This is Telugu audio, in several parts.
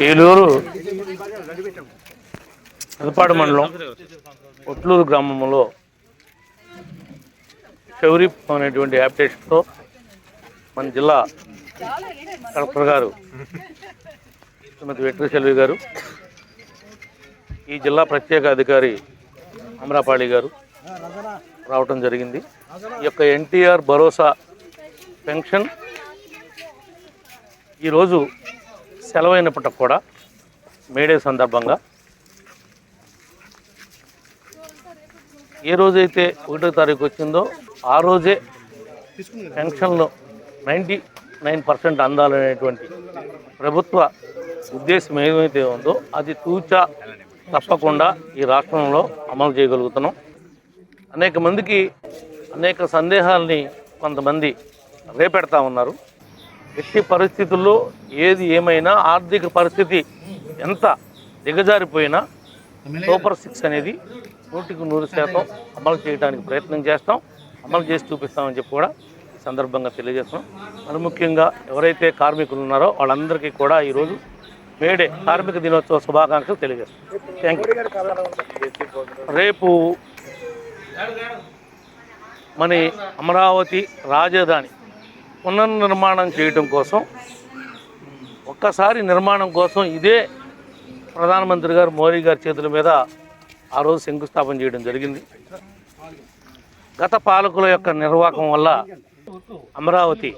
ఏలూరు పెదపాడు మండలం ఒట్లూరు గ్రామంలో శౌరి అనేటువంటి యాప్టేషన్తో మన జిల్లా కలెక్టర్ గారు శ్రీమతి వెట్రి సెల్వి గారు, ఈ జిల్లా ప్రత్యేక అధికారి అమరాపాళి గారు రావటం జరిగింది. ఈ యొక్క ఎన్టీఆర్ భరోసా పెన్షన్ ఈరోజు సెలవైనప్పటికి కూడా మేడే సందర్భంగా ఏ రోజైతే 1వ తారీఖు వచ్చిందో ఆ రోజే పెన్షన్లు 99% అందాలనేటువంటి ప్రభుత్వ ఉద్దేశం ఏమైతే ఉందో అది తూచా తప్పకుండా ఈ రాష్ట్రంలో అమలు చేయగలుగుతున్నాం. అనేక మందికి అనేక సందేహాలని కొంతమంది రేపెడతా ఉన్నారు. ఎట్టి పరిస్థితుల్లో ఏది ఏమైనా ఆర్థిక పరిస్థితి ఎంత దిగజారిపోయినా సూపర్ 6 అనేది 100% అమలు చేయడానికి ప్రయత్నం చేస్తాం, అమలు చేసి చూపిస్తామని చెప్పి కూడా ఈ సందర్భంగా తెలియజేస్తున్నాం. మరి ముఖ్యంగా ఎవరైతే కార్మికులు ఉన్నారో వాళ్ళందరికీ కూడా ఈరోజు మేడే కార్మిక దినోత్సవ శుభాకాంక్షలు తెలియజేస్తాం. Thank you. రేపు మన అమరావతి రాజధాని పునర్నిర్మాణం చేయడం కోసం, ఒక్కసారి నిర్మాణం కోసం ఇదే ప్రధానమంత్రి గారు మోడీ గారి చేతుల మీద ఆ రోజు శంకుస్థాపన చేయడం జరిగింది. గత పాలకుల యొక్క నిర్వాహకం వల్ల అమరావతి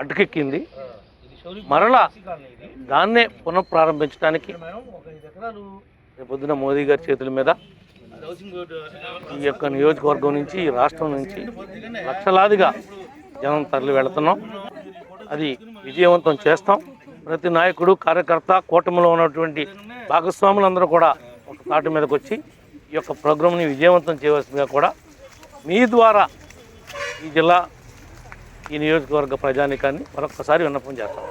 అడ్డుకెక్కింది. మరలా దాన్నే పునఃప్రారంభించడానికి రేపొద్దున మోదీ గారి చేతుల మీద ఈ యొక్క నియోజకవర్గం నుంచి, ఈ రాష్ట్రం నుంచి లక్షలాదిగా జనం తరలి వెళుతున్నాం. అది విజయవంతం చేస్తాం. ప్రతి నాయకుడు, కార్యకర్త, కూటమిలో ఉన్నటువంటి భాగస్వాములందరూ కూడా ఒక తాటి మీదకి వచ్చి ఈ యొక్క ప్రోగ్రాంని విజయవంతం చేయవలసిందిగా కూడా మీ ద్వారా ఈ జిల్లా, ఈ నియోజకవర్గ ప్రజానీకాన్ని మరొకసారి విన్నపం చేస్తాం.